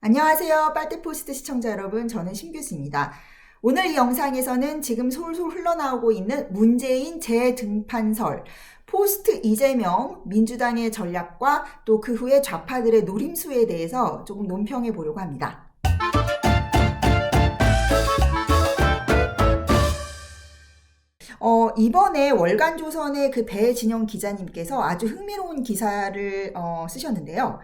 안녕하세요. 빨대포스트 시청자 여러분, 저는 신규수입니다. 오늘 이 영상에서는 지금 솔솔 흘러나오고 있는 문재인 재등판설, 포스트 이재명 민주당의 전략과 또 그 후에 좌파들의 노림수에 대해서 조금 논평해 보려고 합니다. 이번에 월간조선의 그 배진영 기자님께서 아주 흥미로운 기사를 쓰셨는데요.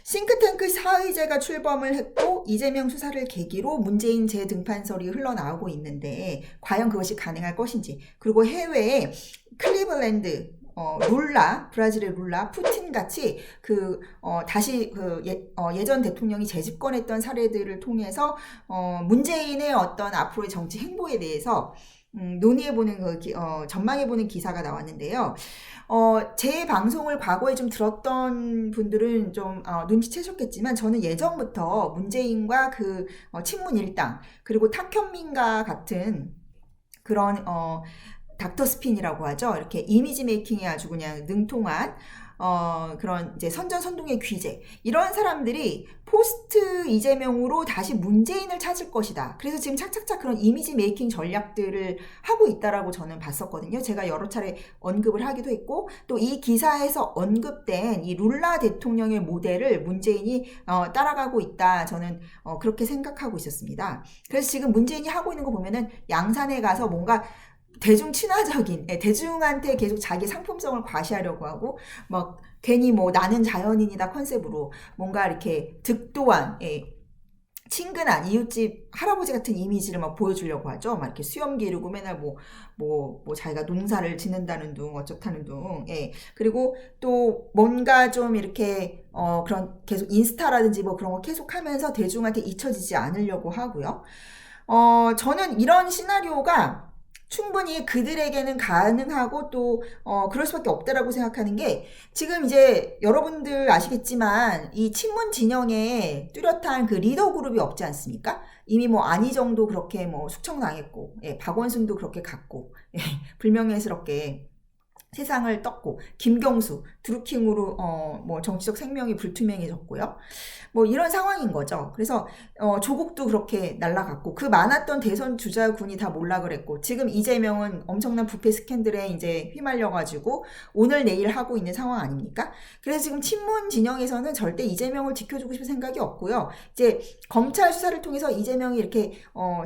싱크탱크 사의제가 출범을 했고 이재명 수사를 계기로 문재인 재등판설이 흘러나오고 있는데 과연 그것이 가능할 것인지, 그리고 해외에 클리블랜드 룰라, 브라질의 룰라, 푸틴 같이 다시 예전 대통령이 재집권했던 사례들을 통해서 문재인의 어떤 앞으로의 정치 행보에 대해서 논의해보는 전망해보는 기사가 나왔는데요. 제 방송을 과거에 좀 들었던 분들은 좀 눈치채셨겠지만, 저는 예전부터 문재인과 친문 일당, 그리고 탁현민과 같은 그런 닥터 스핀이라고 하죠. 이렇게 이미지 메이킹에 아주 그냥 능통한 그런 이제 선전선동의 귀재, 이런 사람들이 포스트 이재명으로 다시 문재인을 찾을 것이다. 그래서 지금 착착착 그런 이미지 메이킹 전략들을 하고 있다라고 저는 봤었거든요. 제가 여러 차례 언급을 하기도 했고, 또 이 기사에서 언급된 이 룰라 대통령의 모델을 문재인이 따라가고 있다. 저는 그렇게 생각하고 있었습니다. 그래서 지금 문재인이 하고 있는 거 보면은 양산에 가서 뭔가 대중 친화적인, 대중한테 계속 자기 상품성을 과시하려고 하고, 막 괜히 나는 자연인이다 컨셉으로 뭔가 이렇게 득도한, 친근한 이웃집 할아버지 같은 이미지를 막 보여주려고 하죠. 막 이렇게 수염 기르고 맨날 자기가 농사를 짓는다는 둥 어쩌다는 둥. 그리고 또 뭔가 좀 이렇게 그런 계속 인스타라든지 그런 거 계속 하면서 대중한테 잊혀지지 않으려고 하고요. 저는 이런 시나리오가 충분히 그들에게는 가능하고 또 그럴 수밖에 없다라고 생각하는 게, 지금 이제 여러분들 아시겠지만 이 친문 진영에 뚜렷한 그 리더 그룹이 없지 않습니까? 이미 안희정도 그렇게 숙청당했고, 박원순도 그렇게 갔고, 불명예스럽게 세상을 떴고, 김경수 드루킹으로 정치적 생명이 불투명해졌고요. 이런 상황인 거죠. 그래서 조국도 그렇게 날아갔고, 그 많았던 대선 주자군이 다 몰락을 했고, 지금 이재명은 엄청난 부패 스캔들에 이제 휘말려가지고 오늘 내일 하고 있는 상황 아닙니까? 그래서 지금 친문 진영에서는 절대 이재명을 지켜주고 싶은 생각이 없고요. 이제 검찰 수사를 통해서 이재명이 이렇게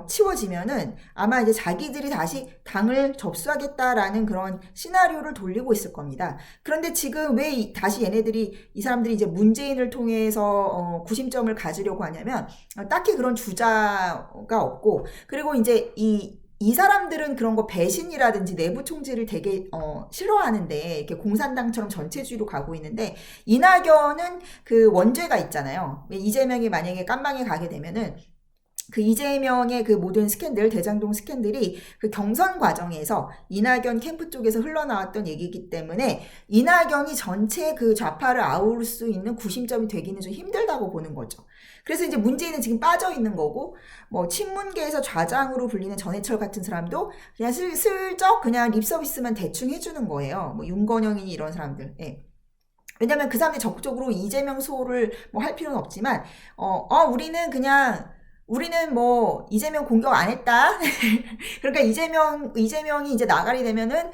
치워지면은 아마 이제 자기들이 다시 당을 접수하겠다라는 그런 시나리오를 돌리고 있을 겁니다. 그런데 지금 왜 다시 이 사람들이 이제 문재인을 통해서 구심점을 가지려고 하냐면, 딱히 그런 주자가 없고, 그리고 이제 이 사람들은 그런 거 배신이라든지 내부 총질을 되게 싫어하는데, 이렇게 공산당처럼 전체주의로 가고 있는데, 이낙연은 그 원죄가 있잖아요. 이재명이 만약에 깜방에 가게 되면은 그 이재명의 그 모든 스캔들, 대장동 스캔들이 그 경선 과정에서 이낙연 캠프 쪽에서 흘러나왔던 얘기이기 때문에 이낙연이 전체 그 좌파를 아울 수 있는 구심점이 되기는 좀 힘들다고 보는 거죠. 그래서 이제 문재인은 지금 빠져 있는 거고, 친문계에서 좌장으로 불리는 전해철 같은 사람도 그냥 슬쩍 그냥 립서비스만 대충 해주는 거예요. 윤건영이니 이런 사람들. 왜냐면 그 사람들이 적극적으로 이재명 소를 할 필요는 없지만, 우리는 이재명 공격 안 했다. 그러니까 이재명이 이제 나가리 되면은,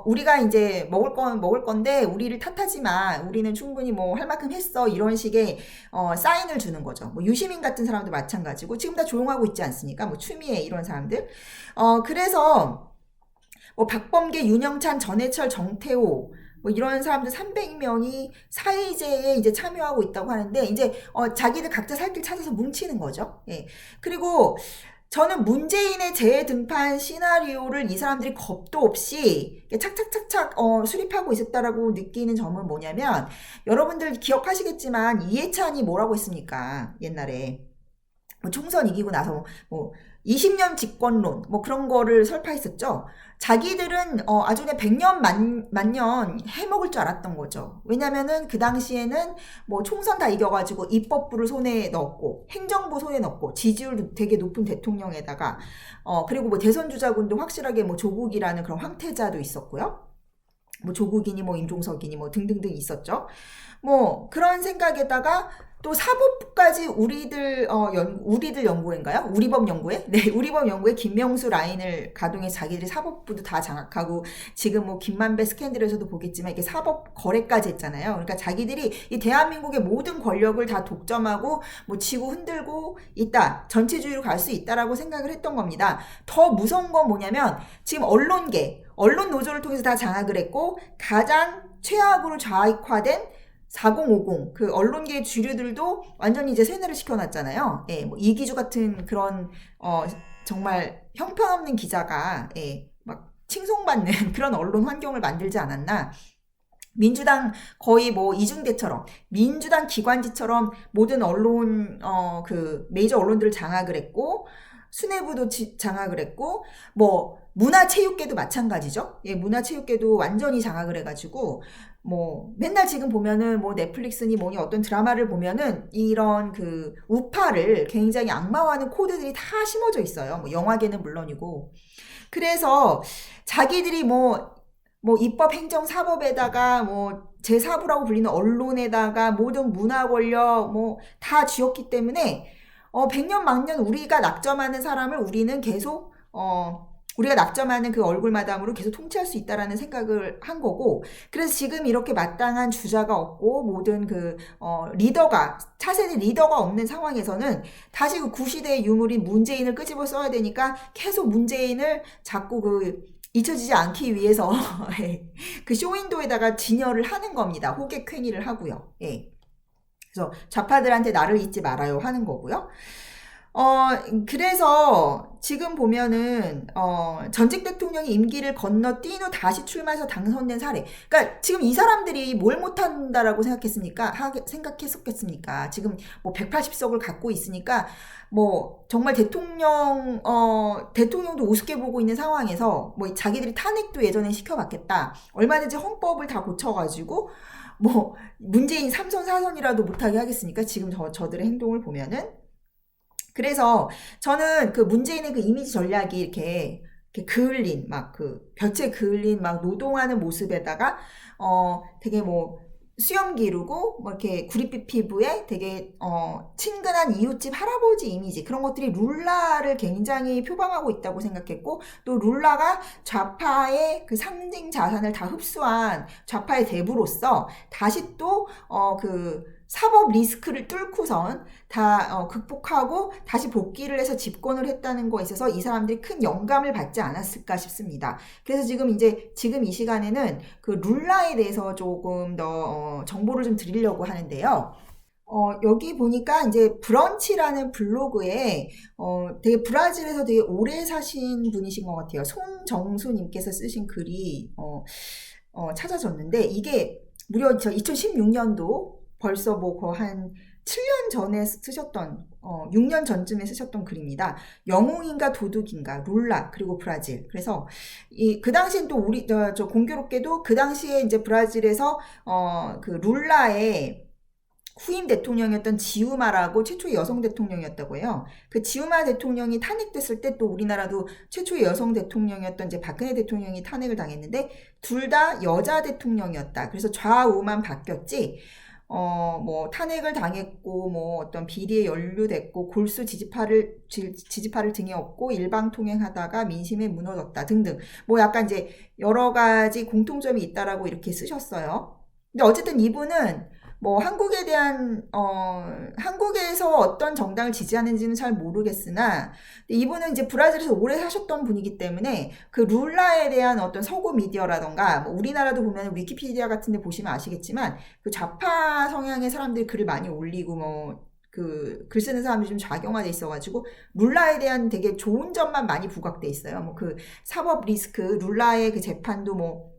우리가 이제 먹을 건데, 우리를 탓하지 마. 우리는 충분히 할 만큼 했어. 이런 식의, 사인을 주는 거죠. 유시민 같은 사람도 마찬가지고, 지금 다 조용하고 있지 않습니까? 추미애 이런 사람들. 그래서, 박범계, 윤영찬, 전해철, 정태호, 이런 사람들 300명이 사의제에 이제 참여하고 있다고 하는데, 이제 자기들 각자 살 길 찾아서 뭉치는 거죠. 그리고 저는 문재인의 재등판 시나리오를 이 사람들이 겁도 없이 착착착착 수립하고 있었다라고 느끼는 점은 뭐냐면, 여러분들 기억하시겠지만 이해찬이 뭐라고 했습니까? 옛날에 총선 이기고 나서 20년 집권론 그런 거를 설파했었죠. 자기들은 아주 그냥 100년 만년 해먹을 줄 알았던 거죠. 왜냐면은 그 당시에는 총선 다 이겨가지고 입법부를 손에 넣었고, 행정부 손에 넣었고, 지지율 되게 높은 대통령에다가 그리고 대선 주자군도 확실하게 조국이라는 그런 황태자도 있었고요. 조국이니 임종석이니 등등등 있었죠. 그런 생각에다가 또 사법부까지 우리들 연구회인가요? 우리법 연구회? 네, 우리법 연구회 김명수 라인을 가동해서 자기들이 사법부도 다 장악하고 지금 뭐 김만배 스캔들에서도 보겠지만 이게 사법 거래까지 했잖아요. 그러니까 자기들이 이 대한민국의 모든 권력을 다 독점하고 뭐 지구 흔들고 있다. 전체주의로 갈 수 있다라고 생각을 했던 겁니다. 더 무서운 건 뭐냐면 지금 언론계, 언론 노조를 통해서 다 장악을 했고 가장 최악으로 좌익화된 4050 그 언론계의 주류들도 완전히 이제 세뇌를 시켜놨잖아요. 예, 뭐 이기주 같은 그런 정말 형편없는 기자가 막 칭송받는 그런 언론 환경을 만들지 않았나. 민주당 거의 뭐 이중대처럼 민주당 기관지처럼 모든 언론 그 메이저 언론들을 장악을 했고 수뇌부도 장악을 했고 뭐 문화체육계도 마찬가지죠. 예, 문화체육계도 완전히 장악을 해가지고 뭐 맨날 지금 보면은 뭐 넷플릭스니 뭐니 어떤 드라마를 보면은 이런 그 우파를 굉장히 악마화하는 코드들이 다 심어져 있어요. 뭐 영화계는 물론이고. 그래서 자기들이 뭐 입법, 행정, 사법에다가 뭐 제4부라고 불리는 언론에다가 모든 문화 권력 뭐 다 쥐었기 때문에 100년 만년 우리가 낙점하는 사람을 우리는 계속 우리가 낙점하는 그 얼굴마담으로 계속 통치할 수 있다라는 생각을 한 거고, 그래서 지금 이렇게 마땅한 주자가 없고 모든 그 차세대 리더가 없는 상황에서는 다시 그 구시대의 유물인 문재인을 끄집어 써야 되니까 계속 문재인을 자꾸 잊혀지지 않기 위해서 그 쇼윈도에다가 진열을 하는 겁니다. 호객행위를 하고요. 예. 그래서 좌파들한테 나를 잊지 말아요 하는 거고요. 그래서 지금 보면은 전직 대통령이 임기를 건너뛴 후 다시 출마해서 당선된 사례. 그러니까 지금 이 사람들이 뭘 못한다라고 생각했었겠습니까? 지금 뭐 180석을 갖고 있으니까 뭐 정말 대통령도 우습게 보고 있는 상황에서 뭐 자기들이 탄핵도 예전에 시켜봤겠다. 얼마든지 헌법을 다 고쳐가지고 뭐 문재인 3선 4선이라도 못하게 하겠으니까 지금 저들의 행동을 보면은. 그래서 저는 그 문재인의 그 이미지 전략이 이렇게 그을린 막 볕에 그을린 막 노동하는 모습에다가 되게 뭐 수염 기르고 뭐 이렇게 구릿빛 피부에 되게 친근한 이웃집 할아버지 이미지, 그런 것들이 룰라를 굉장히 표방하고 있다고 생각했고, 또 룰라가 좌파의 그 상징 자산을 다 흡수한 좌파의 대부로서 다시 또 사법 리스크를 뚫고선 다 극복하고 다시 복귀를 해서 집권을 했다는 거에 있어서 이 사람들이 큰 영감을 받지 않았을까 싶습니다. 그래서 지금 이 시간에는 그 룰라에 대해서 조금 더 정보를 좀 드리려고 하는데요. 여기 보니까 이제 브런치라는 블로그에 되게 브라질에서 되게 오래 사신 분이신 것 같아요. 손정수님께서 쓰신 글이 찾아졌는데, 이게 무려 2016년도 벌써 뭐 한 7년 전에 쓰셨던 6년 전쯤에 쓰셨던 글입니다. 영웅인가 도둑인가, 룰라 그리고 브라질. 그래서 그 당시엔 또 우리 저 공교롭게도 그 당시에 이제 브라질에서 그 룰라의 후임 대통령이었던 지우마라고 최초의 여성 대통령이었다고 해요. 그 지우마 대통령이 탄핵됐을 때 또 우리나라도 최초의 여성 대통령이었던 이제 박근혜 대통령이 탄핵을 당했는데 둘 다 여자 대통령이었다. 그래서 좌우만 바뀌었지. 뭐 탄핵을 당했고 뭐 어떤 비리에 연루됐고 골수 지지파를 등에 업고 일방 통행하다가 민심에 무너졌다 등등, 뭐 약간 이제 여러 가지 공통점이 있다라고 이렇게 쓰셨어요. 근데 어쨌든 이분은 뭐 한국에서 어떤 정당을 지지하는지는 잘 모르겠으나 이분은 이제 브라질에서 오래 사셨던 분이기 때문에 그 룰라에 대한 어떤 서구 미디어라던가 뭐 우리나라도 보면 위키피디아 같은 데 보시면 아시겠지만 그 좌파 성향의 사람들이 글을 많이 올리고 뭐 글 쓰는 사람들이 좀 좌경화돼 있어가지고 룰라에 대한 되게 좋은 점만 많이 부각돼 있어요. 뭐 그 사법 리스크, 룰라의 그 재판도 뭐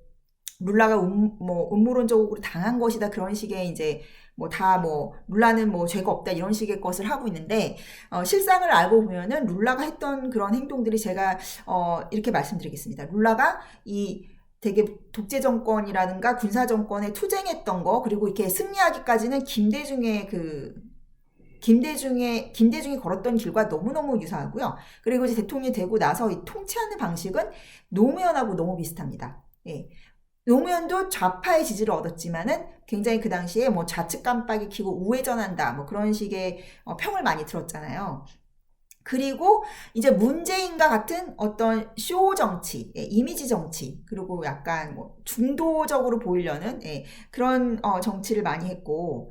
룰라가 음모론적으로 당한 것이다, 그런 식의 이제 룰라는 뭐 죄가 없다 이런 식의 것을 하고 있는데, 실상을 알고 보면은 룰라가 했던 그런 행동들이 제가 이렇게 말씀드리겠습니다. 룰라가 이 되게 독재 정권이라든가 군사 정권에 투쟁했던 거, 그리고 이렇게 승리하기까지는 김대중이 걸었던 길과 너무너무 유사하고요. 그리고 이제 대통령이 되고 나서 이 통치하는 방식은 노무현하고 너무 비슷합니다. 예. 노무현도 좌파의 지지를 얻었지만은 굉장히 그 당시에 뭐 좌측 깜빡이 켜고 우회전한다 뭐 그런 식의 평을 많이 들었잖아요. 그리고 이제 문재인과 같은 어떤 쇼 정치, 이미지 정치, 그리고 약간 뭐 중도적으로 보이려는 그런 정치를 많이 했고,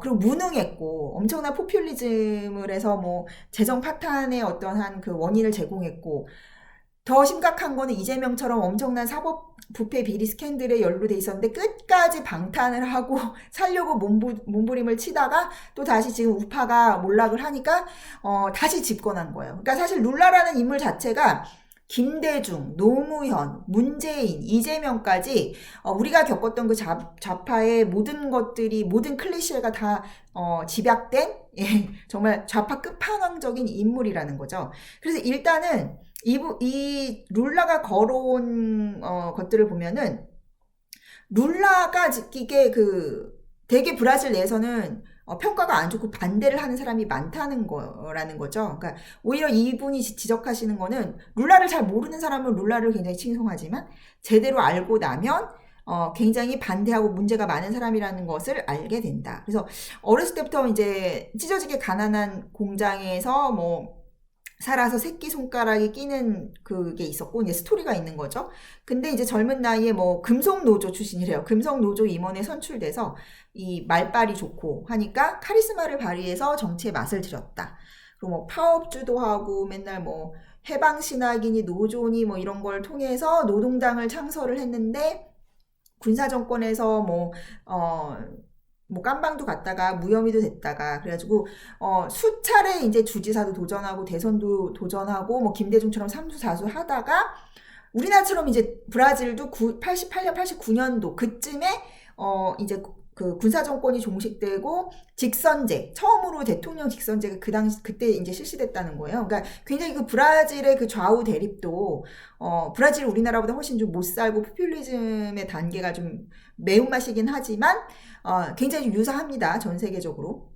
그리고 무능했고, 엄청난 포퓰리즘을 해서 뭐 재정 파탄의 어떠한 그 원인을 제공했고, 더 심각한 거는 이재명처럼 엄청난 사법 부패 비리 스캔들에 연루돼 있었는데 끝까지 방탄을 하고 살려고 몸부림을 치다가 또 다시 지금 우파가 몰락을 하니까 다시 집권한 거예요. 그러니까 사실 룰라라는 인물 자체가 김대중, 노무현, 문재인, 이재명까지 우리가 겪었던 그 좌파의 모든 것들이 모든 클리셰가 다 집약된 정말 좌파 끝판왕적인 인물이라는 거죠. 그래서 일단은 이 룰라가 걸어온 것들을 보면은 룰라가 이게 되게 브라질 내에서는 평가가 안 좋고 반대를 하는 사람이 많다는 거라는 거죠. 그러니까 오히려 이분이 지적하시는 거는 룰라를 잘 모르는 사람은 룰라를 굉장히 칭송하지만 제대로 알고 나면 굉장히 반대하고 문제가 많은 사람이라는 것을 알게 된다. 그래서 어렸을 때부터 이제 찢어지게 가난한 공장에서 뭐 살아서 새끼손가락이 끼는 그게 있었고, 이제 스토리가 있는 거죠. 근데 이제 젊은 나이에 뭐 금속노조 출신이래요. 금속노조 임원에 선출돼서 이 말빨이 좋고 하니까 카리스마를 발휘해서 정치에 맛을 들였다. 그리고 뭐 파업주도 하고 맨날 뭐 해방신학이니 노조니 뭐 이런 걸 통해서 노동당을 창설을 했는데 군사정권에서 뭐 깜방도 갔다가 무혐의도 됐다가 그래가지고 수차례 이제 주지사도 도전하고 대선도 도전하고 뭐 김대중처럼 삼수사수 하다가 우리나라처럼 이제 브라질도 88년 89년도 그쯤에 이제 그 군사정권이 종식되고 직선제 처음으로 대통령 직선제가 그 당시 그때 이제 실시됐다는 거예요. 그러니까 굉장히 그 브라질의 그 좌우 대립도 브라질이 우리나라보다 훨씬 좀 못 살고 포퓰리즘의 단계가 좀 매운맛이긴 하지만 굉장히 좀 유사합니다. 전 세계적으로.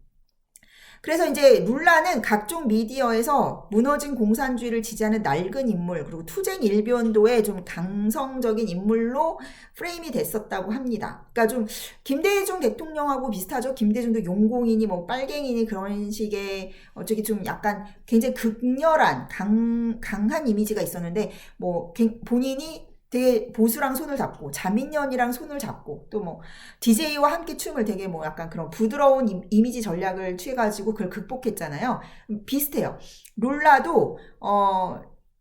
그래서 이제 룰라는 각종 미디어에서 무너진 공산주의를 지지하는 낡은 인물 그리고 투쟁 일변도의 좀 강성적인 인물로 프레임이 됐었다고 합니다. 그러니까 좀 김대중 대통령하고 비슷하죠. 김대중도 용공이니 뭐 빨갱이니 그런 식의 어쩌기 좀 약간 굉장히 극렬한 강한 이미지가 있었는데 뭐 본인이 되게 보수랑 손을 잡고 자민련이랑 손을 잡고 또 뭐 DJ와 함께 춤을 되게 뭐 약간 그런 부드러운 이미지 전략을 취해가지고 그걸 극복했잖아요. 비슷해요. 룰라도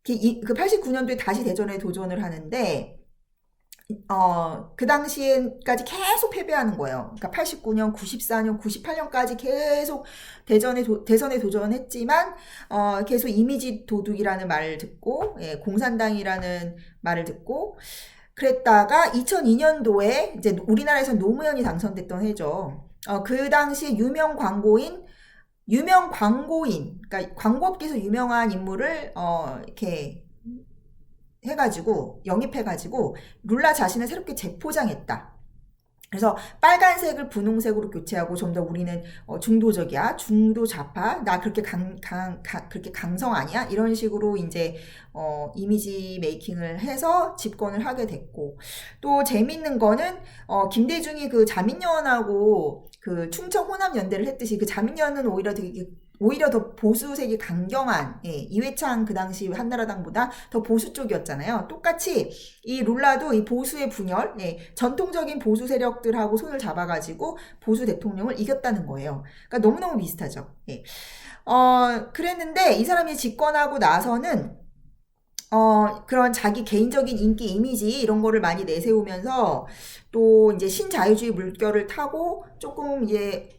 그 89년도에 다시 대전에 도전을 하는데 그 당시에까지 계속 패배하는 거예요. 그러니까 89년, 94년, 98년까지 계속 대선에 도전했지만, 계속 이미지 도둑이라는 말을 듣고, 공산당이라는 말을 듣고, 그랬다가 2002년도에 이제 우리나라에서 노무현이 당선됐던 해죠. 그 당시 유명 광고인, 그러니까 광고업계에서 유명한 인물을, 이렇게, 영입해가지고 룰라 자신을 새롭게 재포장했다. 그래서 빨간색을 분홍색으로 교체하고 좀 더 우리는 중도적이야, 중도 좌파, 나 그렇게 그렇게 강성 아니야? 이런 식으로 이제 이미지 메이킹을 해서 집권을 하게 됐고 또 재밌는 거는 김대중이 그 자민련하고 그 충청 호남 연대를 했듯이 그 자민련은 오히려 더 보수색이 강경한 이회창 그 당시 한나라당보다 더 보수 쪽이었잖아요. 똑같이 이 룰라도 이 보수의 분열, 전통적인 보수 세력들하고 손을 잡아가지고 보수 대통령을 이겼다는 거예요. 그러니까 너무너무 비슷하죠. 그랬는데 이 사람이 집권하고 나서는 그런 자기 개인적인 인기 이미지 이런 거를 많이 내세우면서 또 이제 신자유주의 물결을 타고 조금 이제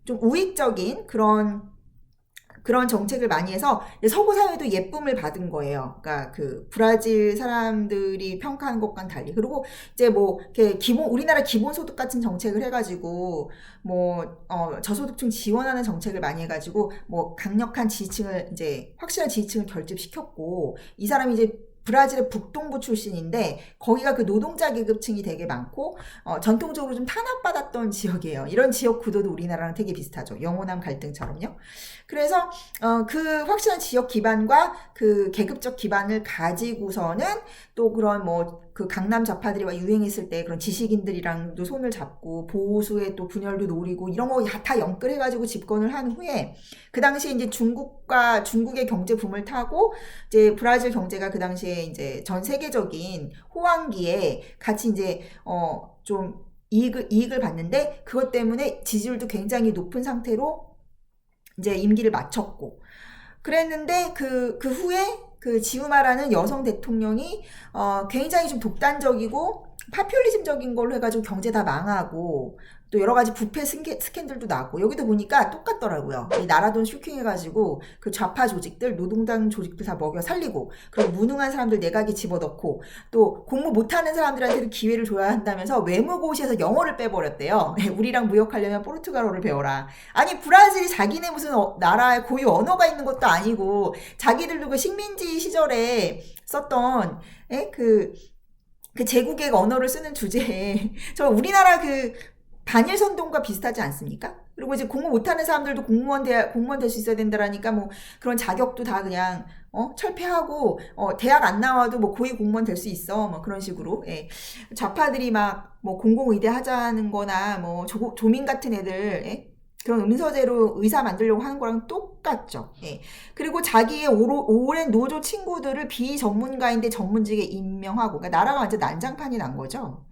좀 우익적인 그런 정책을 많이 해서 서구 사회도 예쁨을 받은 거예요. 그러니까 그 브라질 사람들이 평가하는 것과는 달리. 그리고 이제 뭐 이렇게 우리나라 기본소득 같은 정책을 해가지고 뭐 저소득층 지원하는 정책을 많이 해가지고 뭐 강력한 지지층을 이제 확실한 지지층을 결집시켰고 이 사람이 이제 브라질의 북동부 출신인데 거기가 그 노동자 계급층이 되게 많고 전통적으로 좀 탄압받았던 지역이에요. 이런 지역 구도도 우리나라랑 되게 비슷하죠. 영호남 갈등처럼요. 그래서 그 확실한 지역 기반과 그 계급적 기반을 가지고서는 또 그런 뭐 그 강남 좌파들이 막 유행했을 때 그런 지식인들이랑도 손을 잡고 보수의 또 분열도 노리고 이런 거 다 연끌해가지고 집권을 한 후에 그 당시에 이제 중국의 경제 붐을 타고 이제 브라질 경제가 그 당시에 이제 전 세계적인 호황기에 같이 이제 좀 이익을 받는데 그것 때문에 지지율도 굉장히 높은 상태로 이제 임기를 마쳤고 그랬는데 그 후에 그 지우마라는 여성 대통령이 굉장히 좀 독단적이고 파퓰리즘적인 걸로 해가지고 경제 다 망하고 또 여러 가지 부패 스캔들도 나고 여기도 보니까 똑같더라고요. 이 나라 돈 쇼킹해가지고 그 좌파 조직들 노동당 조직들 다 먹여 살리고 그리고 무능한 사람들 내각에 집어넣고 또 공부 못하는 사람들한테는 기회를 줘야 한다면서 외무고시에서 영어를 빼버렸대요. 우리랑 무역하려면 포르투갈어를 배워라. 아니 브라질이 자기네 무슨 나라에 고유 언어가 있는 것도 아니고 자기들도 그 식민지 시절에 썼던 그 제국의 언어를 쓰는 주제에 저 우리나라 그 반일선동과 비슷하지 않습니까? 그리고 이제 공부 못하는 사람들도 공무원 될 수 있어야 된다라니까 뭐 그런 자격도 다 그냥 철폐하고 대학 안 나와도 뭐 고위 공무원 될 수 있어 뭐 그런 식으로 좌파들이 막 뭐 공공의대 하자는 거나 뭐 조민 같은 애들 그런 음서제로 의사 만들려고 하는 거랑 똑같죠. 그리고 자기의 오랜 노조 친구들을 비전문가인데 전문직에 임명하고 그러니까 나라가 완전 난장판이 난 거죠.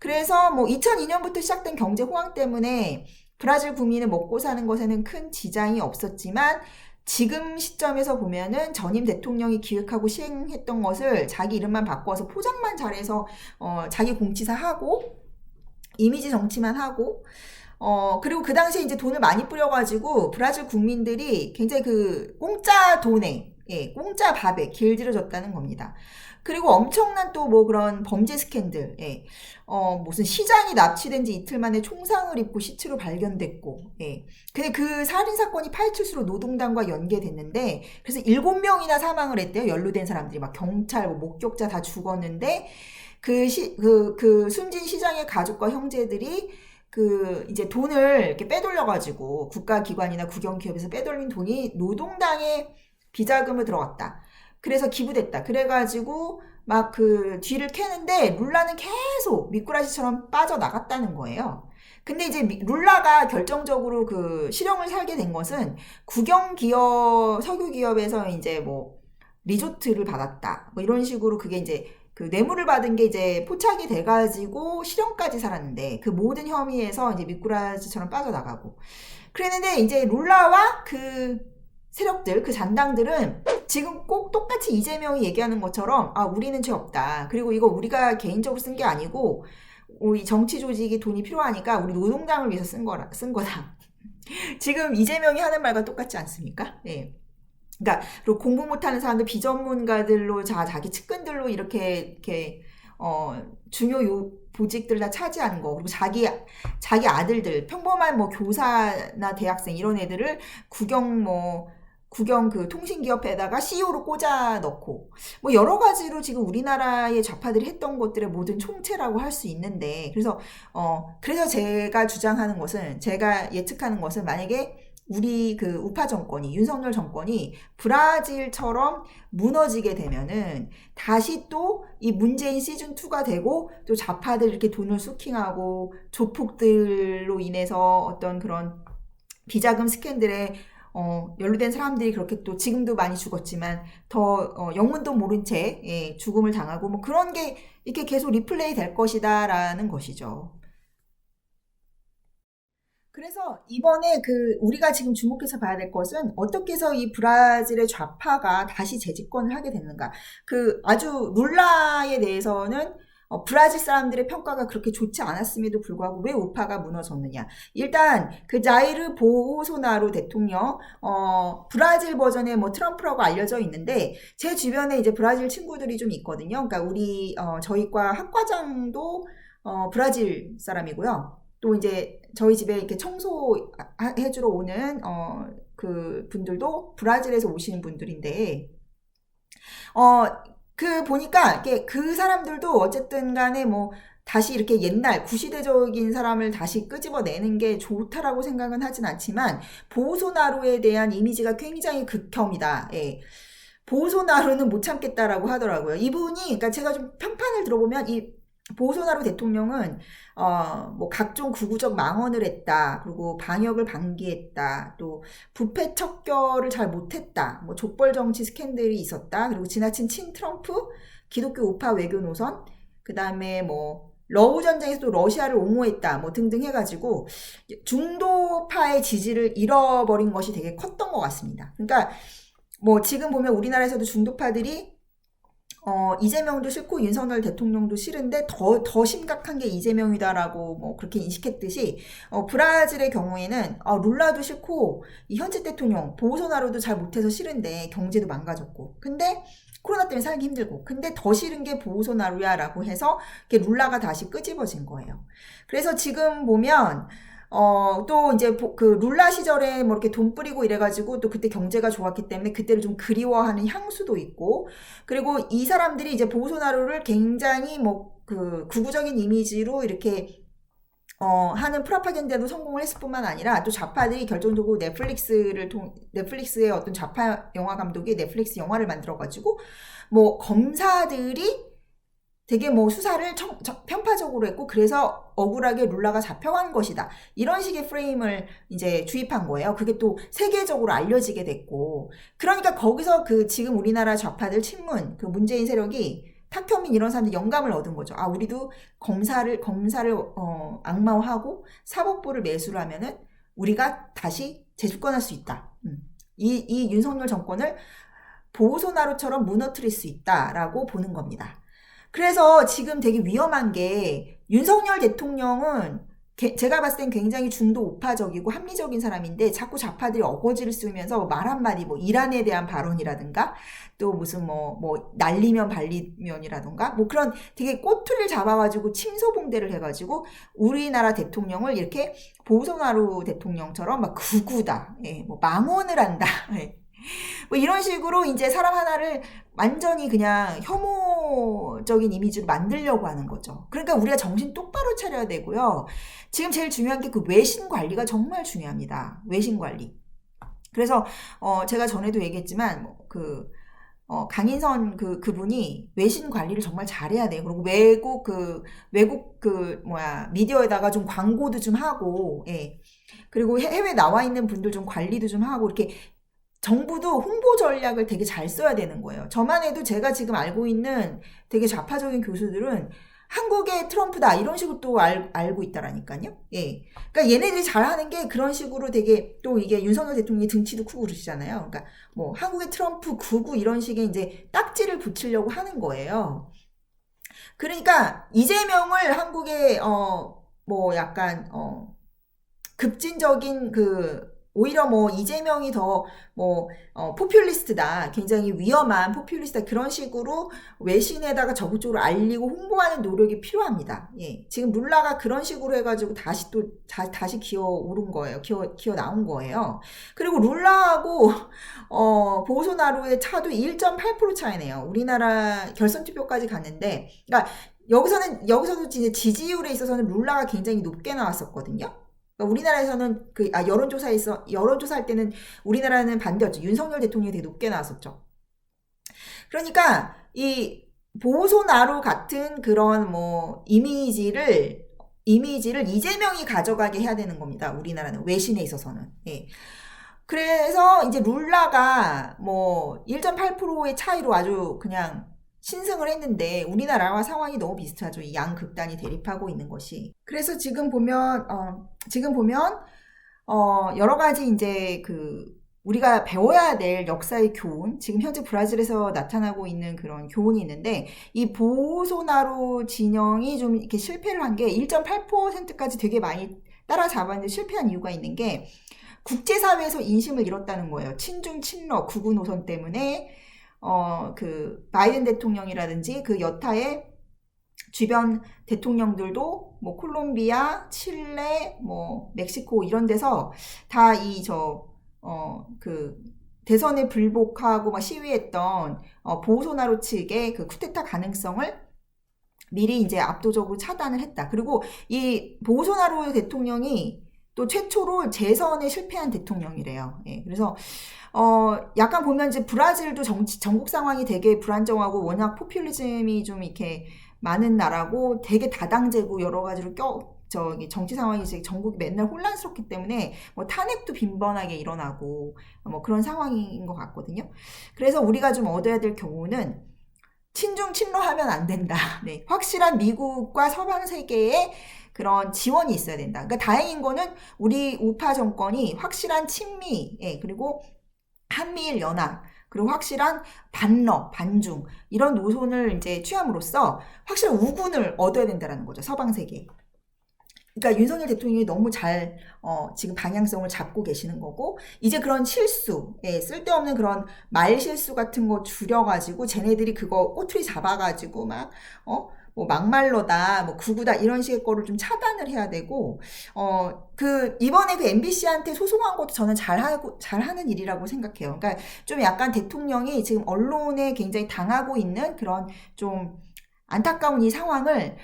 그래서 뭐 2002년부터 시작된 경제 호황 때문에 브라질 국민은 먹고 사는 것에는 큰 지장이 없었지만 지금 시점에서 보면은 전임 대통령이 기획하고 시행했던 것을 자기 이름만 바꿔서 포장만 잘해서 자기 공치사 하고 이미지 정치만 하고 그리고 그 당시에 이제 돈을 많이 뿌려가지고 브라질 국민들이 굉장히 그 공짜 돈에 공짜 밥에 길들여졌다는 겁니다. 그리고 엄청난 또 뭐 그런 범죄 스캔들, 무슨 시장이 납치된 지 이틀 만에 총상을 입고 시체로 발견됐고, 근데 그 살인사건이 파헤칠수록 노동당과 연계됐는데, 그래서 7명이나 사망을 했대요. 연루된 사람들이 막 경찰, 뭐 목격자 다 죽었는데, 그 숨진 시장의 가족과 형제들이 이제 돈을 이렇게 빼돌려가지고 국가기관이나 국영기업에서 빼돌린 돈이 노동당의 비자금으로 들어갔다. 그래서 기부됐다. 그래가지고 막 그 뒤를 캐는데 룰라는 계속 미꾸라지처럼 빠져나갔다는 거예요. 근데 이제 룰라가 결정적으로 그 실형을 살게 된 것은 국영기업, 석유기업에서 이제 뭐 리조트를 받았다. 뭐 이런 식으로 그게 이제 그 뇌물을 받은 게 이제 포착이 돼가지고 실형까지 살았는데 그 모든 혐의에서 이제 미꾸라지처럼 빠져나가고 그랬는데 이제 룰라와 그 세력들, 그 잔당들은 지금 꼭 똑같이 이재명이 얘기하는 것처럼 우리는 죄 없다. 그리고 이거 우리가 개인적으로 쓴 게 아니고 이 정치 조직이 돈이 필요하니까 우리 노동당을 위해서 쓴 거다. 지금 이재명이 하는 말과 똑같지 않습니까? 그러니까 그리고 공부 못하는 사람들 비전문가들로 자기 측근들로 이렇게 중요 보직들 다 차지하는 거 그리고 자기 아들들 평범한 뭐 교사나 대학생 이런 애들을 국영 그 통신기업에다가 CEO로 꽂아 넣고 뭐 여러 가지로 지금 우리나라의 좌파들이 했던 것들의 모든 총체라고 할 수 있는데 그래서 제가 주장하는 것은 제가 예측하는 것은 만약에 우리 그 우파 정권이 윤석열 정권이 브라질처럼 무너지게 되면은 다시 또 이 문재인 시즌2가 되고 또 좌파들 이렇게 돈을 수킹하고 조폭들로 인해서 어떤 그런 비자금 스캔들에 연루된 사람들이 그렇게 또 지금도 많이 죽었지만 더 영문도 모른 채 죽음을 당하고 뭐 그런 게 이렇게 계속 리플레이 될 것이다라는 것이죠. 그래서 이번에 우리가 지금 주목해서 봐야 될 것은 어떻게 해서 이 브라질의 좌파가 다시 재집권을 하게 됐는가. 아주 룰라에 대해서는 브라질 사람들의 평가가 그렇게 좋지 않았음에도 불구하고 왜 우파가 무너졌느냐. 일단 그 자이르 보소나루 대통령 브라질 버전의 뭐 트럼프라고 알려져 있는데 제 주변에 이제 브라질 친구들이 좀 있거든요. 그러니까 저희과 학과장도 브라질 사람이고요. 또 이제 저희 집에 이렇게 청소해주러 오는 그 분들도 브라질에서 오시는 분들인데 보니까 그 사람들도 어쨌든 간에 뭐 다시 이렇게 옛날 구시대적인 사람을 다시 끄집어내는 게 좋다라고 생각은 하진 않지만 보소나루에 대한 이미지가 굉장히 극혐이다. 보소나루는 못 참겠다라고 하더라고요. 이분이, 그러니까 제가 좀 평판을 들어보면 이 보소나루 대통령은 뭐 각종 구구적 망언을 했다. 그리고 방역을 방기했다. 또 부패 척결을 잘 못했다. 뭐 족벌 정치 스캔들이 있었다. 그리고 지나친 친트럼프, 기독교 우파 외교 노선, 그 다음에 뭐 러우 전쟁에서도 러시아를 옹호했다. 뭐 등등 해가지고 중도파의 지지를 잃어버린 것이 되게 컸던 것 같습니다. 그러니까 뭐 지금 보면 우리나라에서도 중도파들이 이재명도 싫고 윤석열 대통령도 싫은데 더 심각한 게 이재명이다라고 뭐 그렇게 인식했듯이, 브라질의 경우에는, 룰라도 싫고, 이 현재 대통령, 보소나로도 잘 못해서 싫은데 경제도 망가졌고. 근데 코로나 때문에 살기 힘들고. 근데 더 싫은 게 보소나루야라고 해서 룰라가 다시 끄집어진 거예요. 그래서 지금 보면, 또 이제 그 룰라 시절에 뭐 이렇게 돈 뿌리고 이래가지고 또 그때 경제가 좋았기 때문에 그때를 좀 그리워하는 향수도 있고, 그리고 이 사람들이 이제 보소나루를 굉장히 뭐 그 구구적인 이미지로 이렇게 하는 프로파간다도 성공을 했을 뿐만 아니라 또 좌파들이 결정적으로 넷플릭스의 어떤 좌파 영화 감독이 넷플릭스 영화를 만들어가지고 뭐 검사들이 되게 뭐 수사를 편파적으로 했고, 그래서 억울하게 룰라가 잡혀간 것이다. 이런 식의 프레임을 이제 주입한 거예요. 그게 또 세계적으로 알려지게 됐고. 그러니까 거기서 그 지금 우리나라 좌파들 친문, 그 문재인 세력이 탁현민 이런 사람들 영감을 얻은 거죠. 아, 우리도 검사를 악마화하고 사법부를 매수를 하면은 우리가 다시 재집권할 수 있다. 이 윤석열 정권을 보소나루처럼 무너뜨릴 수 있다라고 보는 겁니다. 그래서 지금 되게 위험한 게, 윤석열 대통령은 제가 봤을 땐 굉장히 중도 우파적이고 합리적인 사람인데 자꾸 좌파들이 어거지를 쓰면서 말 한마디, 뭐 이란에 대한 발언이라든가 또 무슨 뭐 날리면 발리면이라든가 뭐 그런 되게 꼬투리를 잡아가지고 침소봉대를 해가지고 우리나라 대통령을 이렇게 보소나루 대통령처럼 막 극우다, 뭐 망언을 한다, 뭐 이런 식으로 이제 사람 하나를 완전히 그냥 혐오적인 이미지로 만들려고 하는 거죠. 그러니까 우리가 정신 똑바로 차려야 되고요. 지금 제일 중요한 게 그 외신 관리가 정말 중요합니다. 외신 관리. 그래서 제가 전에도 얘기했지만 강인선 그분이 외신 관리를 정말 잘해야 돼요. 그리고 외국 미디어에다가 좀 광고도 좀 하고, 예. 그리고 해외 나와 있는 분들 좀 관리도 좀 하고, 이렇게 정부도 홍보 전략을 되게 잘 써야 되는 거예요. 저만 해도 제가 지금 알고 있는 되게 좌파적인 교수들은 한국의 트럼프다 이런 식으로 또 알고 있다라니까요. 예. 그러니까 얘네들이 잘하는 게 그런 식으로 되게, 또 이게 윤석열 대통령이 등치도 크고 그러시잖아요. 그러니까 뭐 한국의 트럼프 극우 이런 식의 이제 딱지를 붙이려고 하는 거예요. 그러니까 이재명을 한국의 뭐 약간 급진적인 오히려 뭐 이재명이 더 포퓰리스트다, 굉장히 위험한 포퓰리스트다, 그런 식으로 외신에다가 적극적으로 알리고 홍보하는 노력이 필요합니다. 예. 지금 룰라가 그런 식으로 해가지고 다시 기어 오른 거예요. 기어 나온 거예요. 그리고 룰라하고 보소나루의 차도 1.8% 차이네요. 우리나라 결선 투표까지 갔는데, 그러니까 여기서도 이제 지지율에 있어서는 룰라가 굉장히 높게 나왔었거든요. 우리나라에서는 여론조사할 때는 우리나라는 반대였죠. 윤석열 대통령이 되게 높게 나왔었죠. 그러니까 이 보소나루 같은 그런 뭐 이미지를 이재명이 가져가게 해야 되는 겁니다. 우리나라는 외신에 있어서는. 예. 그래서 이제 룰라가 뭐 1.8%의 차이로 아주 그냥 신승을 했는데, 우리나라와 상황이 너무 비슷하죠. 이 양극단이 대립하고 있는 것이. 그래서 지금 보면 여러 가지 이제 우리가 배워야 될 역사의 교훈, 지금 현재 브라질에서 나타나고 있는 그런 교훈이 있는데, 이 보소나루 진영이 좀 이렇게 실패를 한 게 1.8%까지 되게 많이 따라잡았는데 실패한 이유가 있는 게, 국제사회에서 인심을 잃었다는 거예요. 친중 친러 구구 노선 때문에 바이든 대통령이라든지 그 여타의 주변 대통령들도 뭐 콜롬비아, 칠레, 뭐 멕시코 이런 데서 다 대선에 불복하고 막 시위했던 보소나루 측의 그 쿠데타 가능성을 미리 이제 압도적으로 차단을 했다. 그리고 이 보소나루 대통령이 또 최초로 재선에 실패한 대통령이래요. 예, 그래서 약간 보면 이제 브라질도 전국 상황이 되게 불안정하고 워낙 포퓰리즘이 좀 이렇게 많은 나라고 되게 다당제고 여러 가지로 정치 상황이 이제 전국이 맨날 혼란스럽기 때문에 뭐 탄핵도 빈번하게 일어나고 뭐 그런 상황인 것 같거든요. 그래서 우리가 좀 얻어야 될 교훈은 친중 친로하면 안 된다. 네, 확실한 미국과 서방 세계의 그런 지원이 있어야 된다. 그러니까 다행인 거는 우리 우파 정권이 확실한 친미, 예, 그리고 한미일 연합, 그리고 확실한 반러, 반중 이런 노선을 이제 취함으로써 확실한 우군을 얻어야 된다는 거죠. 서방 세계. 그러니까 윤석열 대통령이 너무 잘 지금 방향성을 잡고 계시는 거고, 이제 그런 실수, 예, 쓸데없는 그런 말 실수 같은 거 줄여가지고 쟤네들이 그거 꼬투리 잡아가지고 뭐 막말로다, 뭐 구구다 이런 식의 거를 좀 차단을 해야 되고, 이번에 그 MBC한테 소송한 것도 저는 잘하는 일이라고 생각해요. 그러니까 좀 약간 대통령이 지금 언론에 굉장히 당하고 있는 그런 좀 안타까운 이 상황을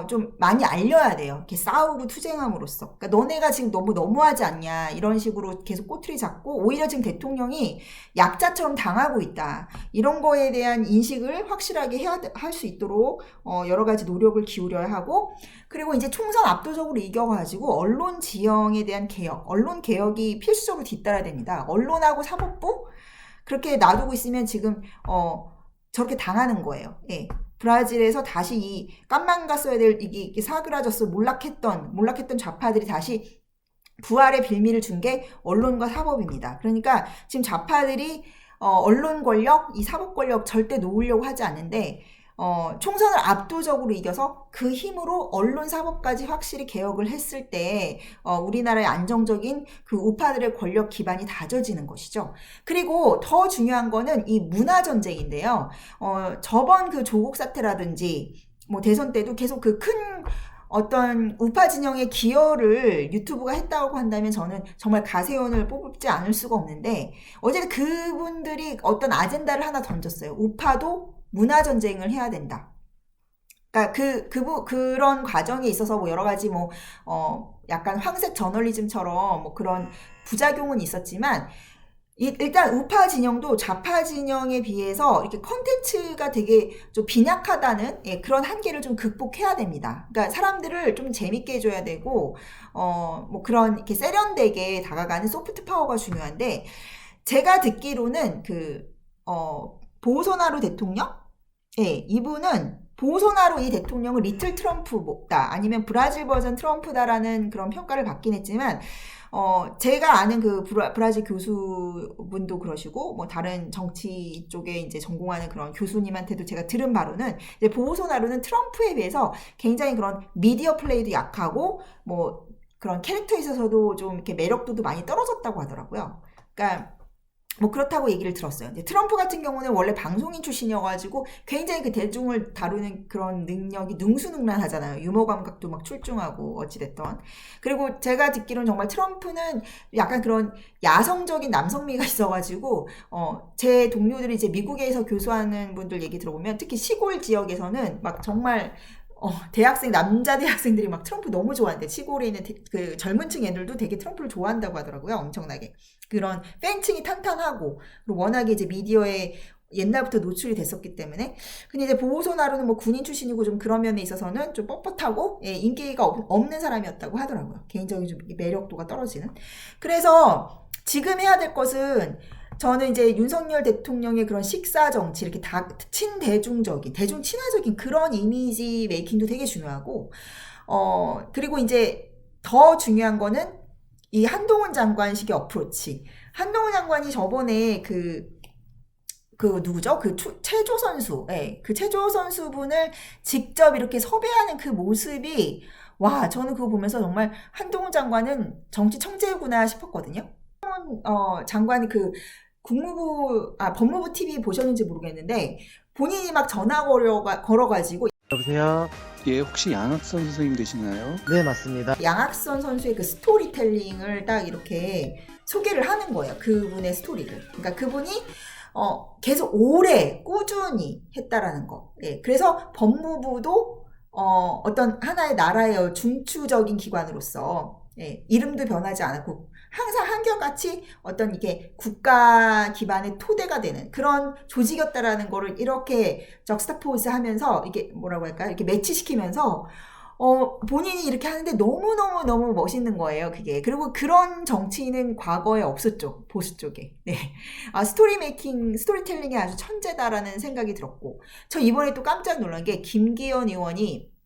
좀 많이 알려야 돼요. 이렇게 싸우고 투쟁함으로써. 그러니까 너네가 지금 너무하지 않냐 이런 식으로 계속 꼬투리 잡고 오히려 지금 대통령이 약자처럼 당하고 있다. 이런 거에 대한 인식을 확실하게 할 수 있도록 여러 가지 노력을 기울여야 하고, 그리고 이제 총선 압도적으로 이겨가지고 언론 지형에 대한 개혁, 언론 개혁이 필수적으로 뒤따라야 됩니다. 언론하고 사법부 그렇게 놔두고 있으면 지금 저렇게 당하는 거예요. 예. 브라질에서 다시 이 깜만 갔어야 될 이게 사그라졌어 몰락했던 좌파들이 다시 부활의 빌미를 준 게 언론과 사법입니다. 그러니까 지금 좌파들이 언론 권력, 이 사법 권력 절대 놓으려고 하지 않는데 총선을 압도적으로 이겨서 그 힘으로 언론 사법까지 확실히 개혁을 했을 때 우리나라의 안정적인 그 우파들의 권력 기반이 다져지는 것이죠. 그리고 더 중요한 거는 이 문화 전쟁인데요. 저번 그 조국 사태라든지 뭐 대선 때도 계속 그 큰 어떤 우파 진영의 기여를 유튜브가 했다고 한다면 저는 정말 가세연을 뽑지 않을 수가 없는데, 어제는 그분들이 어떤 아젠다를 하나 던졌어요. 우파도 문화 전쟁을 해야 된다. 그러니까 그런 과정에 있어서 뭐 여러 가지 약간 황색 저널리즘처럼 뭐 그런 부작용은 있었지만, 일단 우파 진영도 좌파 진영에 비해서 이렇게 컨텐츠가 되게 좀 빈약하다는 그런 한계를 좀 극복해야 됩니다. 그러니까 사람들을 좀 재밌게 해줘야 되고, 뭐 그런 이렇게 세련되게 다가가는 소프트 파워가 중요한데, 제가 듣기로는 보소나루 대통령? 예, 이분은 보소나루 이 대통령은 리틀 트럼프다, 아니면 브라질 버전 트럼프다라는 그런 평가를 받긴 했지만, 제가 아는 그 브라질 교수분도 그러시고, 뭐 다른 정치 쪽에 이제 전공하는 그런 교수님한테도 제가 들은 바로는, 이제 보소나루는 트럼프에 비해서 굉장히 그런 미디어 플레이도 약하고, 뭐 그런 캐릭터에 있어서도 좀 이렇게 매력도도 많이 떨어졌다고 하더라고요. 그러니까 뭐 그렇다고 얘기를 들었어요. 이제 트럼프 같은 경우는 원래 방송인 출신이어가지고 굉장히 그 대중을 다루는 그런 능력이 능수능란하잖아요. 유머 감각도 막 출중하고 어찌됐던. 그리고 제가 듣기로는 정말 트럼프는 약간 그런 야성적인 남성미가 있어가지고 제 동료들이 이제 미국에서 교수하는 분들 얘기 들어보면 특히 시골 지역에서는 막 정말 남자 대학생들이 막 트럼프 너무 좋아한대. 시골에 있는 그 젊은 층 애들도 되게 트럼프를 좋아한다고 하더라고요. 엄청나게. 그런 팬층이 탄탄하고, 그리고 워낙에 이제 미디어에 옛날부터 노출이 됐었기 때문에. 근데 이제 보소나루는 뭐 군인 출신이고 좀 그런 면에 있어서는 좀 뻣뻣하고, 인기가 없는 사람이었다고 하더라고요. 개인적인 좀 매력도가 떨어지는. 그래서 지금 해야 될 것은, 저는 이제 윤석열 대통령의 그런 식사 정치, 이렇게 친대중적인, 대중 친화적인 그런 이미지 메이킹도 되게 중요하고, 그리고 이제 더 중요한 거는 이 한동훈 장관식의 어프로치. 한동훈 장관이 저번에 누구죠? 최조 선수. 예, 그 최조 선수분을 직접 이렇게 섭외하는 그 모습이, 와, 저는 그거 보면서 정말 한동훈 장관은 정치 청재구나 싶었거든요. 장관이 법무부 TV 보셨는지 모르겠는데, 본인이 막 전화 걸어가지고. 여보세요? 예, 혹시 양학선 선생님 되시나요? 네, 맞습니다. 양학선 선수의 그 스토리텔링을 딱 이렇게 소개를 하는 거예요. 그분의 스토리를. 그러니까 그분이 계속 오래 꾸준히 했다라는 거. 예, 그래서 법무부도 어떤 하나의 나라의 중추적인 기관으로서 예, 이름도 변하지 않았고 항상 한결같이 어떤 이게 국가 기반의 토대가 되는 그런 조직이었다라는 거를 이렇게 적스타포즈 하면서 이게 뭐라고 할까요? 이렇게 매치시키면서 본인이 이렇게 하는데 너무 멋있는 거예요, 그게. 그리고 그런 정치인은 과거에 없었죠, 보수 쪽에. 네. 스토리텔링이 아주 천재다라는 생각이 들었고, 저 이번에 또 깜짝 놀란 게 김기현 의원이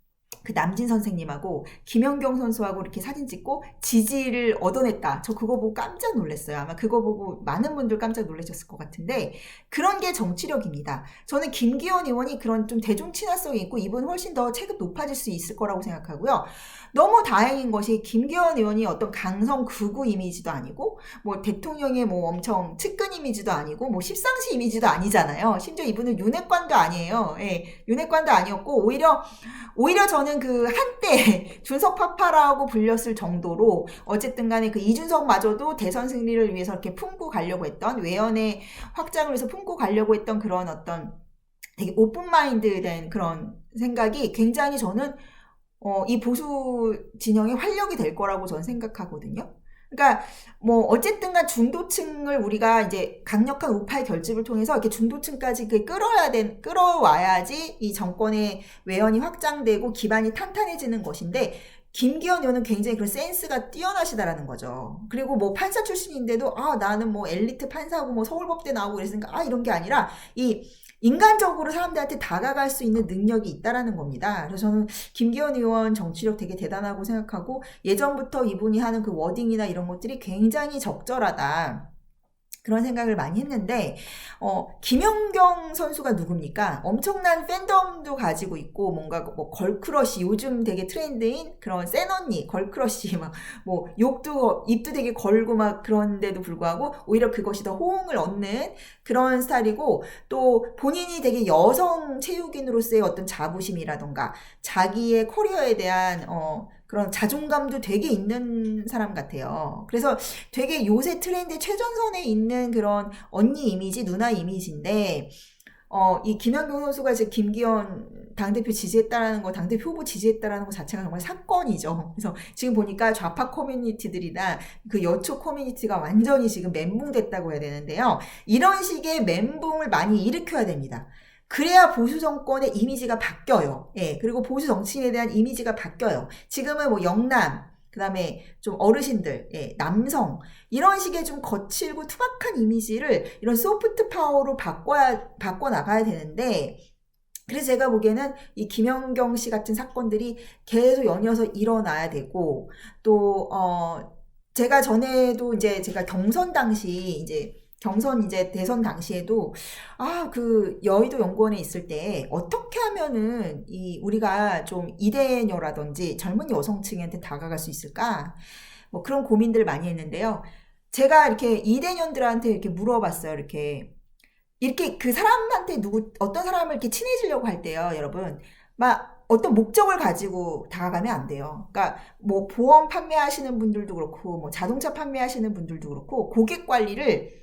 그 남진 선생님하고 김연경 선수하고 이렇게 사진 찍고 지지를 얻어냈다. 저 그거 보고 깜짝 놀랐어요. 아마 그거 보고 많은 분들 깜짝 놀라셨을 것 같은데 그런 게 정치력입니다. 저는 김기현 의원이 그런 좀 대중 친화성이 있고 이분 훨씬 더 체급 높아질 수 있을 거라고 생각하고요. 너무 다행인 것이 김기현 의원이 어떤 강성 극우 이미지도 아니고 뭐 대통령의 뭐 엄청 측근 이미지도 아니고 뭐 십상시 이미지도 아니잖아요. 심지어 이분은 윤핵관도 아니에요. 예, 윤핵관도 아니었고 오히려 저는 그 한때 준석파파라고 불렸을 정도로 어쨌든 간에 그 이준석마저도 대선 승리를 위해서 이렇게 품고 가려고 했던 외연의 확장을 위해서 품고 가려고 했던 그런 어떤 되게 오픈마인드된 그런 생각이 굉장히 저는 이 보수 진영의 활력이 될 거라고 저는 생각하거든요. 그러니까 뭐 어쨌든간 중도층을 우리가 이제 강력한 우파의 결집을 통해서 이렇게 중도층까지 끌어와야지 이 정권의 외연이 확장되고 기반이 탄탄해지는 것인데 김기현 의원은 굉장히 그런 센스가 뛰어나시다라는 거죠. 그리고 뭐 판사 출신인데도 나는 뭐 엘리트 판사고 뭐 서울법대 나오고 그랬으니까 이런 게 아니라 이 인간적으로 사람들한테 다가갈 수 있는 능력이 있다라는 겁니다. 그래서 저는 김기현 의원 정치력 되게 대단하고 생각하고 예전부터 이분이 하는 그 워딩이나 이런 것들이 굉장히 적절하다. 그런 생각을 많이 했는데 김연경 선수가 누굽니까? 엄청난 팬덤도 가지고 있고 뭔가 뭐 걸크러쉬 요즘 되게 트렌드인 그런 센 언니 걸크러쉬 막 뭐 입도 되게 걸고 막 그런데도 불구하고 오히려 그것이 더 호응을 얻는 그런 스타일이고 또 본인이 되게 여성 체육인으로서의 어떤 자부심이라던가 자기의 커리어에 대한 그런 자존감도 되게 있는 사람 같아요. 그래서 되게 요새 트렌드 최전선에 있는 그런 언니 이미지, 누나 이미지인데, 이 김연경 선수가 이제 김기현 당대표 지지했다라는 거, 당대표 후보 지지했다라는 거 자체가 정말 사건이죠. 그래서 지금 보니까 좌파 커뮤니티들이나 그 여초 커뮤니티가 완전히 지금 멘붕됐다고 해야 되는데요. 이런 식의 멘붕을 많이 일으켜야 됩니다. 그래야 보수 정권의 이미지가 바뀌어요. 예, 그리고 보수 정치인에 대한 이미지가 바뀌어요. 지금은 뭐 영남, 그 다음에 좀 어르신들, 예, 남성, 이런 식의 좀 거칠고 투박한 이미지를 이런 소프트 파워로 바꿔나가야 되는데, 그래서 제가 보기에는 이 김연경 씨 같은 사건들이 계속 연이어서 일어나야 되고, 또, 제가 전에도 제가 경선 대선 당시에도, 그 여의도 연구원에 있을 때, 어떻게 하면은, 우리가 좀 이대녀라든지 젊은 여성층한테 다가갈 수 있을까? 뭐 그런 고민들을 많이 했는데요. 제가 이렇게 이대년들한테 이렇게 물어봤어요. 이렇게 그 사람한테 어떤 사람을 이렇게 친해지려고 할 때요, 여러분. 막, 어떤 목적을 가지고 다가가면 안 돼요. 그러니까 뭐 보험 판매하시는 분들도 그렇고, 뭐 자동차 판매하시는 분들도 그렇고, 고객 관리를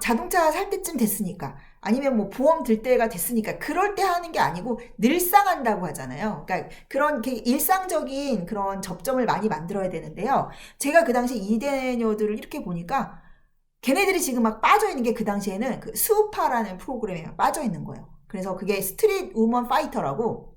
자동차 살 때쯤 됐으니까 아니면 뭐 보험 들 때가 됐으니까 그럴 때 하는 게 아니고 늘상 한다고 하잖아요. 그러니까 그런 일상적인 그런 접점을 많이 만들어야 되는데요. 제가 그 당시 이대녀들을 이렇게 보니까 걔네들이 지금 막 빠져있는 게 그 당시에는 그 수우파라는 프로그램에 빠져있는 거예요. 그래서 그게 스트릿 우먼 파이터라고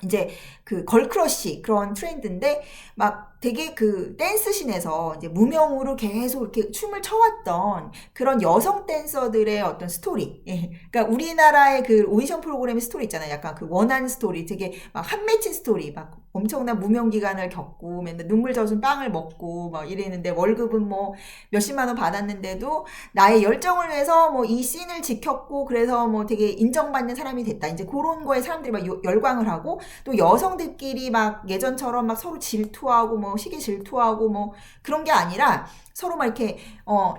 이제 그 걸크러쉬 그런 트렌드인데 막 되게 그 댄스씬에서 이제 무명으로 계속 이렇게 춤을 춰왔던 그런 여성 댄서들의 어떤 스토리. 예. 그러니까 우리나라의 그 오디션 프로그램의 스토리 있잖아요. 약간 그 원한 스토리, 되게 막 한 맺힌 스토리, 막 엄청난 무명 기간을 겪고 맨날 눈물 젖은 빵을 먹고 막 이랬는데 월급은 뭐 몇십만 원 받았는데도 나의 열정을 위해서 뭐 이 씬을 지켰고 그래서 뭐 되게 인정받는 사람이 됐다. 이제 그런 거에 사람들이 막 열광을 하고 또 여성들끼리 막 예전처럼 막 서로 질투하고 뭐 시기 질투하고 뭐 그런 게 아니라 서로 막 이렇게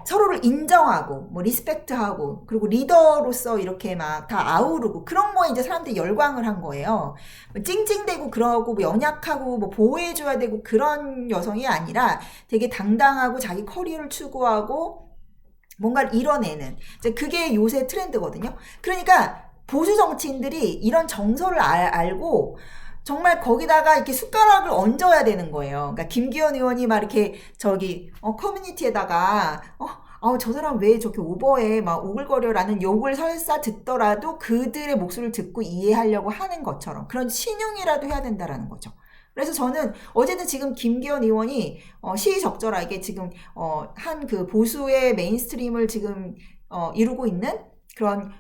서로를 인정하고 뭐 리스펙트하고 그리고 리더로서 이렇게 막 다 아우르고 그런 거에 이제 사람들이 열광을 한 거예요. 뭐 찡찡대고 그러고 뭐 연약하고 뭐 보호해줘야 되고 그런 여성이 아니라 되게 당당하고 자기 커리어를 추구하고 뭔가를 이뤄내는 이제 그게 요새 트렌드거든요. 그러니까 보수 정치인들이 이런 정서를 알고 정말 거기다가 이렇게 숟가락을 얹어야 되는 거예요. 그러니까 김기현 의원이 막 이렇게 커뮤니티에다가 저 사람 왜 저렇게 오버해 막 오글거려라는 욕을 설사 듣더라도 그들의 목소리를 듣고 이해하려고 하는 것처럼 그런 신용이라도 해야 된다라는 거죠. 그래서 저는 어제는 지금 김기현 의원이 시의적절하게 지금 한 그 보수의 메인스트림을 지금 이루고 있는 그런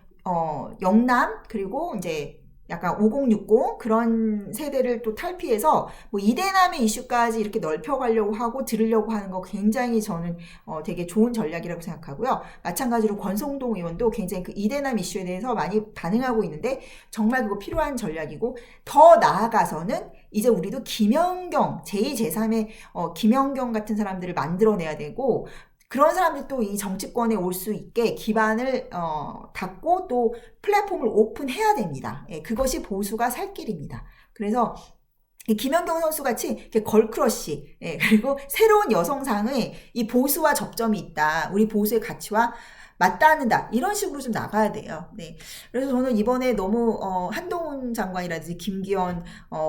영남 그리고 이제 약간 5060 그런 세대를 또 탈피해서 뭐 이대남의 이슈까지 이렇게 넓혀가려고 하고 들으려고 하는 거 굉장히 저는 되게 좋은 전략이라고 생각하고요. 마찬가지로 권성동 의원도 굉장히 그 이대남 이슈에 대해서 많이 반응하고 있는데 정말 그거 필요한 전략이고 더 나아가서는 이제 우리도 김연경 제2, 제3의 김연경 같은 사람들을 만들어내야 되고 그런 사람들이 또 이 정치권에 올 수 있게 기반을 닫고 또 플랫폼을 오픈해야 됩니다. 예, 그것이 보수가 살 길입니다. 그래서 김연경 선수 같이 이렇게 걸크러쉬 그리고 새로운 여성상의 이 보수와 접점이 있다. 우리 보수의 가치와 맞닿는다. 이런 식으로 좀 나가야 돼요. 네. 그래서 저는 이번에 너무 한동훈 장관이라든지 김기현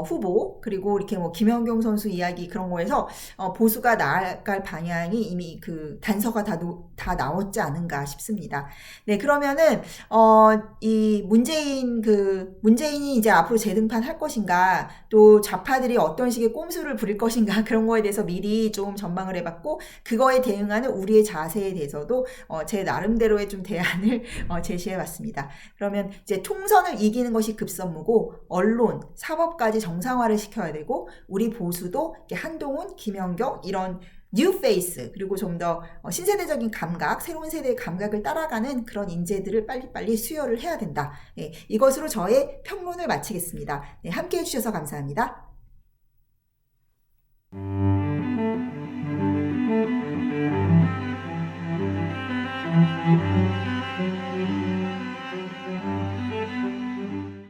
후보 그리고 이렇게 뭐 김연경 선수 이야기 그런 거에서 보수가 나아갈 방향이 이미 그 단서가 다 나왔지 않은가 싶습니다. 네, 그러면은 이 문재인이 이제 앞으로 재등판 할 것인가 또 좌파들이 어떤 식의 꼼수를 부릴 것인가 그런 거에 대해서 미리 좀 전망을 해봤고 그거에 대응하는 우리의 자세에 대해서도 제 나름대로의 좀 대안을 제시해봤습니다. 그러면 이제 통선을 이기는 것이 급선무고 언론, 사법까지 정상화를 시켜야 되고 우리 보수도 한동훈, 김연경 이런 뉴 페이스 그리고 좀 더 신세대적인 감각, 새로운 세대의 감각을 따라가는 그런 인재들을 빨리빨리 수혈을 해야 된다. 네, 이것으로 저의 평론을 마치겠습니다. 네, 함께해 주셔서 감사합니다.